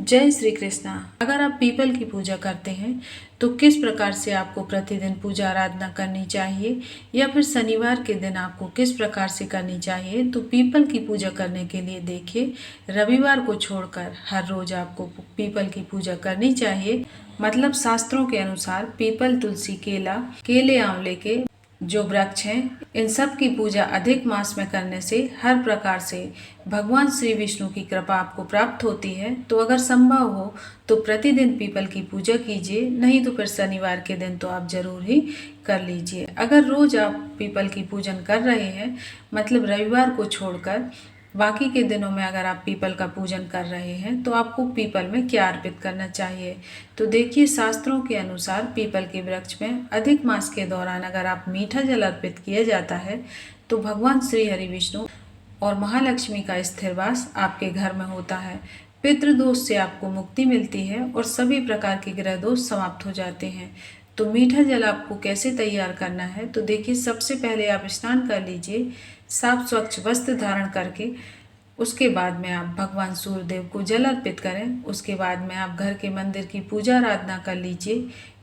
जय श्री कृष्णा। अगर आप पीपल की पूजा करते हैं तो किस प्रकार से आपको प्रतिदिन पूजा आराधना करनी चाहिए या फिर शनिवार के दिन आपको किस प्रकार से करनी चाहिए। तो पीपल की पूजा करने के लिए देखिए, रविवार को छोड़कर हर रोज आपको पीपल की पूजा करनी चाहिए। मतलब शास्त्रों के अनुसार पीपल, तुलसी, केला, केले, आंवले के जो वृक्ष हैं, इन सब की पूजा अधिक मास में करने से हर प्रकार से भगवान श्री विष्णु की कृपा आपको प्राप्त होती है। तो अगर संभव हो तो प्रतिदिन पीपल की पूजा कीजिए, नहीं तो फिर शनिवार के दिन तो आप जरूर ही कर लीजिए। अगर रोज आप पीपल की पूजन कर रहे हैं, मतलब रविवार को छोड़कर बाकी के दिनों में अगर आप पीपल का पूजन कर रहे हैं, तो आपको पीपल में क्या अर्पित करना चाहिए। तो देखिए, शास्त्रों के अनुसार पीपल के वृक्ष में अधिक मास के दौरान अगर आप मीठा जल अर्पित किया जाता है तो भगवान श्री हरि विष्णु और महालक्ष्मी का स्थिरवास आपके घर में होता है। पितृदोष से आपको मुक्ति मिलती है और सभी प्रकार के ग्रह दोष समाप्त हो जाते हैं। तो मीठा जल आपको कैसे तैयार करना है, तो देखिए, सबसे पहले आप स्नान कर लीजिए, साफ स्वच्छ वस्त्र धारण करके। उसके बाद में आप भगवान सूर्यदेव को जल अर्पित करें। उसके बाद में आप घर के मंदिर की पूजा आराधना कर लीजिए।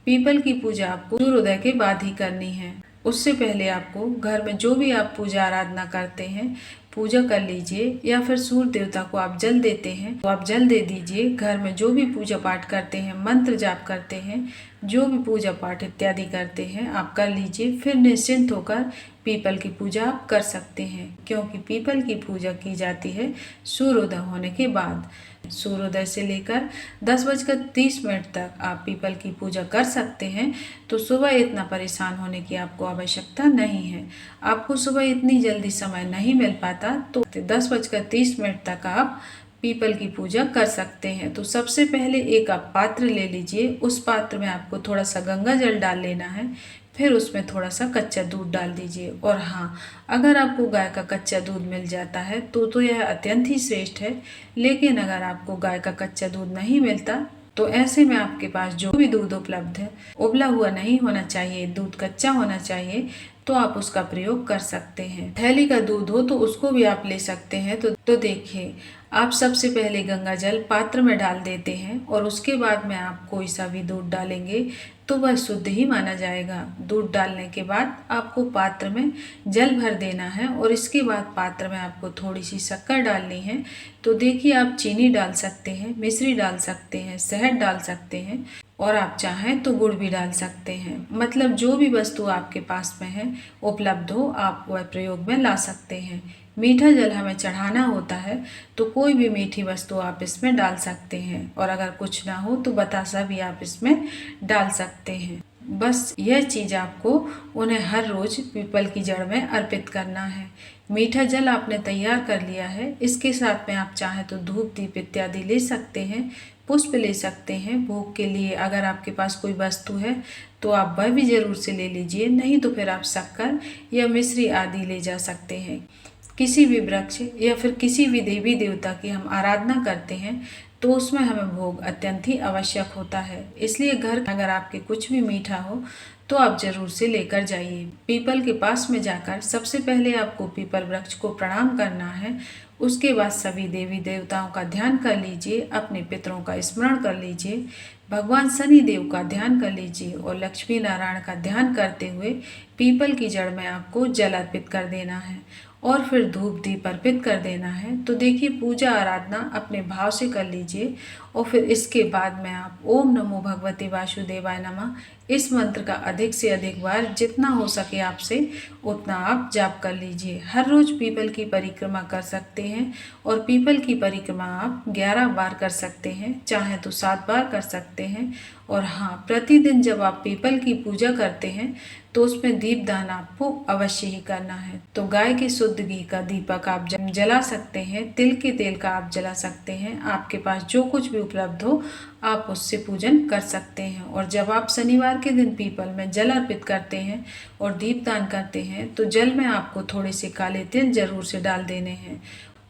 पीपल की पूजा आपको सूर्योदय के बाद ही करनी है। उससे पहले आपको घर में जो भी आप पूजा आराधना करते हैं पूजा कर लीजिए, या फिर सूर्य देवता को आप जल देते हैं तो आप जल दे दीजिए। घर में जो भी पूजा पाठ करते हैं, मंत्र जाप करते हैं, जो भी पूजा पाठ इत्यादि करते हैं आप कर लीजिए। फिर निश्चिंत होकर पीपल की पूजा आप कर सकते हैं, क्योंकि पीपल की पूजा की जाती है सूर्योदय होने के बाद। सूर्योदय से लेकर 10:30 तक आप पीपल की पूजा कर सकते हैं। तो सुबह इतना परेशान होने की आपको आवश्यकता नहीं है। आपको सुबह इतनी जल्दी समय नहीं मिल पाता तो 10:30 तक आप पीपल की पूजा कर सकते हैं। तो सबसे पहले एक आप पात्र ले लीजिए, उस पात्र में आपको थोड़ा सा गंगा जल डाल लेना है, फिर उसमें थोड़ा सा कच्चा दूध डाल दीजिए। और हाँ, अगर आपको गाय का कच्चा दूध मिल जाता है तो यह अत्यंत ही श्रेष्ठ है। लेकिन अगर आपको गाय का कच्चा दूध नहीं मिलता तो ऐसे में आपके पास जो भी दूध उपलब्ध है, उबला हुआ नहीं होना चाहिए, दूध कच्चा होना चाहिए, तो आप उसका प्रयोग कर सकते हैं। थैली का दूध हो तो उसको भी आप ले सकते हैं। तो देखिए, आप सबसे पहले गंगा जल पात्र में डाल देते हैं और उसके बाद में आप कोई सा भी दूध डालेंगे तो वह शुद्ध ही माना जाएगा। दूध डालने के बाद आपको पात्र में जल भर देना है और इसके बाद पात्र में आपको थोड़ी सी शक्कर डालनी है। तो देखिए, आप चीनी डाल सकते हैं, मिश्री डाल सकते हैं, शहद डाल सकते हैं और आप चाहें तो गुड़ भी डाल सकते हैं। मतलब जो भी वस्तु आपके पास में है उपलब्ध हो, आप वह प्रयोग में ला सकते हैं। मीठा जल हमें चढ़ाना होता है तो कोई भी मीठी वस्तु आप इसमें डाल सकते हैं, और अगर कुछ ना हो तो बतासा भी आप इसमें डाल सकते हैं। बस यह चीज़ आपको उन्हें हर रोज पीपल की जड़ में अर्पित करना है। मीठा जल आपने तैयार कर लिया है, इसके साथ में आप चाहें तो धूप दीप इत्यादि ले सकते हैं, पुष्प ले सकते हैं। भोग के लिए अगर आपके पास कोई वस्तु है तो आप वह भी जरूर से ले लीजिए, नहीं तो फिर आप शक्कर या मिश्री आदि ले जा सकते हैं। किसी भी वृक्ष या फिर किसी भी देवी देवता की हम आराधना करते हैं तो उसमें हमें भोग अत्यंत ही आवश्यक होता है। इसलिए घर अगर आपके कुछ भी मीठा हो तो आप जरूर से लेकर जाइए। पीपल के पास में जाकर सबसे पहले आपको पीपल वृक्ष को प्रणाम करना है। उसके बाद सभी देवी देवताओं का ध्यान कर लीजिए, अपने पितरों का स्मरण कर लीजिए, भगवान शनि देव का ध्यान कर लीजिए और लक्ष्मी नारायण का ध्यान करते हुए पीपल की जड़ में आपको जल अर्पित कर देना है और फिर धूप दीप अर्पित कर देना है। तो देखिए, पूजा आराधना अपने भाव से कर लीजिए और फिर इसके बाद में आप ओम नमो भगवते वासुदेवाय नमः इस मंत्र का अधिक से अधिक बार जितना हो सके आपसे उतना आप जाप कर लीजिए। हर रोज पीपल की परिक्रमा कर सकते हैं और पीपल की परिक्रमा आप 11 बार कर सकते हैं, चाहे तो 7 बार कर सकते हैं। और हाँ, प्रतिदिन जब आप पीपल की पूजा करते हैं तो उसमें दीपदान आपको अवश्य ही करना है। तो गाय के शुद्ध घी का दीपक आप जला सकते हैं, तिल के तेल का आप जला सकते हैं। आपके पास जो कुछ भी उपलब्ध हो आप उससे पूजन कर सकते हैं। और जब आप शनिवार के दिन पीपल में जल अर्पित करते हैं और दीपदान करते हैं तो जल में आपको थोड़े से काले तिल जरूर से डाल देने हैं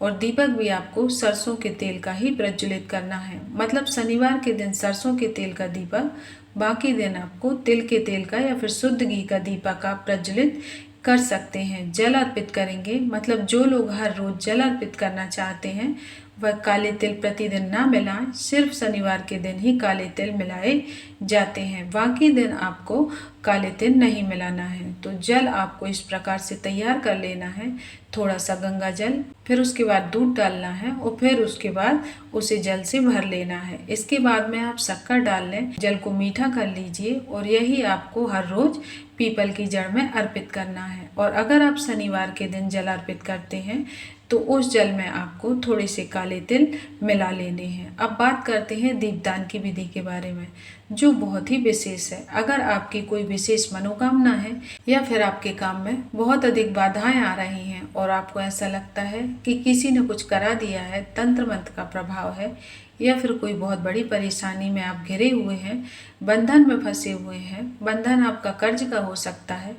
और दीपक भी आपको सरसों के तेल का ही प्रज्वलित करना है। मतलब शनिवार के दिन सरसों के तेल का दीपक, बाकी दिन आपको तिल के तेल का या फिर शुद्ध घी का दीपक आप प्रज्वलित कर सकते हैं। जल अर्पित करेंगे, मतलब जो लोग हर रोज जल अर्पित करना चाहते हैं वह काले तिल प्रतिदिन ना मिलाएं। सिर्फ शनिवार के दिन ही काले तिल मिलाए जाते हैं, बाकी दिन आपको काले तिल नहीं मिलाना है। तो जल आपको इस प्रकार से तैयार कर लेना है, थोड़ा सा गंगा जल, फिर उसके बाद दूध डालना है और फिर उसके बाद उसे जल से भर लेना है। इसके बाद में आप शक्कर डाल लें, जल को मीठा कर लीजिए और यही आपको हर रोज पीपल की जड़ में अर्पित करना है। और अगर आप शनिवार के दिन जल अर्पित करते हैं तो उस जल में आपको थोड़े से काले तिल मिला लेने हैं। अब बात करते हैं दीपदान की विधि के बारे में, जो बहुत ही विशेष है। अगर आपकी कोई विशेष मनोकामना है या फिर आपके काम में बहुत अधिक बाधाएं आ रही हैं और आपको ऐसा लगता है कि किसी ने कुछ करा दिया है, तंत्र मंत्र का प्रभाव है, या फिर कोई बहुत बड़ी परेशानी में आप घिरे हुए हैं, बंधन में फंसे हुए हैं। बंधन आपका कर्ज का हो सकता है,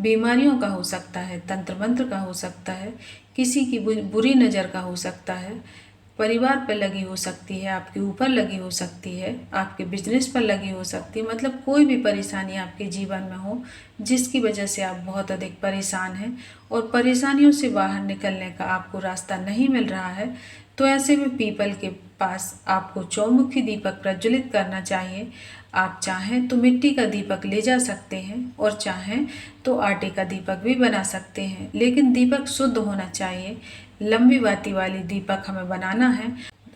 बीमारियों का हो सकता है, तंत्र मंत्र का हो सकता है, किसी की बुरी नज़र का हो सकता है, परिवार पर लगी हो सकती है, आपके ऊपर लगी हो सकती है, आपके बिजनेस पर लगी हो सकती है। मतलब कोई भी परेशानी आपके जीवन में हो जिसकी वजह से आप बहुत अधिक परेशान हैं और परेशानियों से बाहर निकलने का आपको रास्ता नहीं मिल रहा है, तो ऐसे में पीपल के पास आपको चौमुखी दीपक प्रज्वलित करना चाहिए। आप चाहें तो मिट्टी का दीपक ले जा सकते हैं और चाहें तो आटे का दीपक भी बना सकते हैं, लेकिन दीपक शुद्ध होना चाहिए। लंबी बाती वाली दीपक हमें बनाना है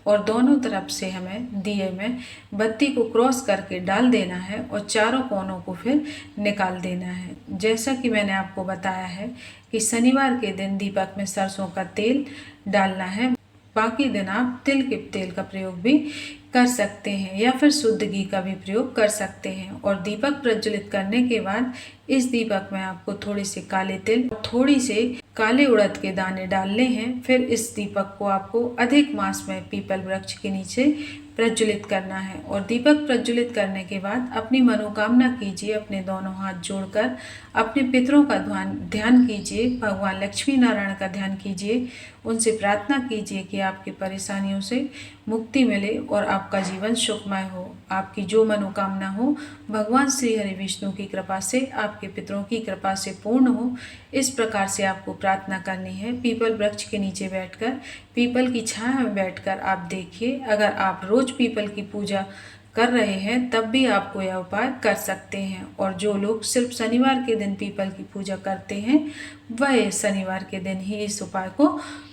और दोनों तरफ से हमें दिए में बत्ती को क्रॉस करके डाल देना है और चारों कोनों को फिर निकाल देना है। जैसा कि मैंने आपको बताया है कि शनिवार के दिन दीपक में सरसों का तेल डालना है, बाकी दिन आप तिल के तेल का प्रयोग भी कर सकते हैं या फिर शुद्ध घी का भी प्रयोग कर सकते हैं। और दीपक प्रज्वलित करने के बाद इस दीपक में आपको थोड़े से काले तिल, थोड़ी से काले उड़द के दाने डालने हैं। फिर इस दीपक को आपको अधिक मास में पीपल वृक्ष के नीचे प्रज्वलित करना है। और दीपक प्रज्वलित करने के बाद अपनी मनोकामना कीजिए, अपने दोनों हाथ जोड़कर अपने पितरों का ध्यान कीजिए, भगवान लक्ष्मी नारायण का ध्यान कीजिए, उनसे प्रार्थना कीजिए कि आपकी परेशानियों से मुक्ति मिले और आपका जीवन सुखमय हो। आपकी जो मनोकामना हो भगवान श्री हरि विष्णु की कृपा से, आपके पितरों की कृपा से पूर्ण हो। इस प्रकार से आपको प्रार्थना करनी है। पीपल वृक्ष के नीचे बैठकर, पीपल की छाया में बैठकर आप देखिए, अगर आप रोज पीपल की पूजा कर रहे हैं तब भी आपको यह उपाय कर सकते हैं। और जो लोग सिर्फ शनिवार के दिन पीपल की पूजा करते हैं वह शनिवार के दिन ही इस उपाय को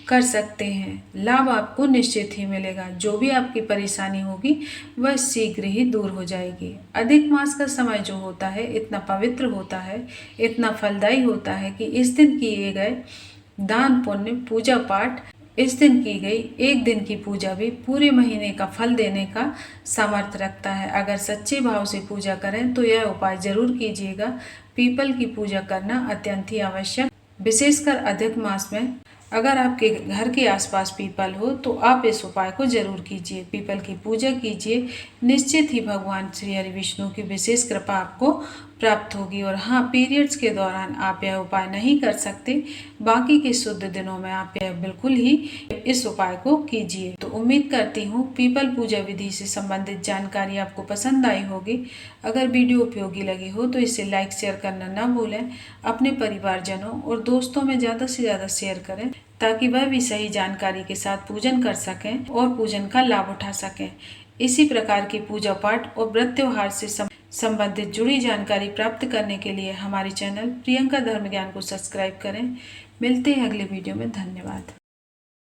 कर सकते हैं। लाभ आपको निश्चित ही मिलेगा। जो भी आपकी परेशानी होगी वह शीघ्र ही दूर हो जाएगी। अधिक मास का समय जो होता है इतना पवित्र होता है, इतना फलदायी होता है कि इस दिन किए गए दान पुण्य पूजा पाठ, इस दिन की गई एक दिन की पूजा भी पूरे महीने का फल देने का सामर्थ्य रखता है। अगर सच्चे भाव से पूजा करें तो यह उपाय जरूर कीजिएगा। पीपल की पूजा करना अत्यंत ही आवश्यक, विशेषकर अधिक मास में। अगर आपके घर के आसपास पीपल हो तो आप इस उपाय को जरूर कीजिए, पीपल की पूजा कीजिए। निश्चित ही भगवान श्री हरि विष्णु की विशेष कृपा आपको प्राप्त होगी। और हाँ, पीरियड्स के दौरान आप यह उपाय नहीं कर सकते, बाकी के शुद्ध दिनों में आप यह बिल्कुल ही इस उपाय को कीजिए। तो उम्मीद करती हूँ पीपल पूजा विधि से संबंधित जानकारी आपको पसंद आई होगी। अगर वीडियो उपयोगी लगी हो तो इसे लाइक शेयर करना ना भूलें। अपने परिवारजनों और दोस्तों में ज़्यादा से ज़्यादा शेयर करें ताकि वह भी सही जानकारी के साथ पूजन कर सकें और पूजन का लाभ उठा सकें। इसी प्रकार की पूजा पाठ और व्रत त्योहार से संबंधित जुड़ी जानकारी प्राप्त करने के लिए हमारे चैनल प्रियंका धर्म ज्ञान को सब्सक्राइब करें। मिलते हैं अगले वीडियो में। धन्यवाद।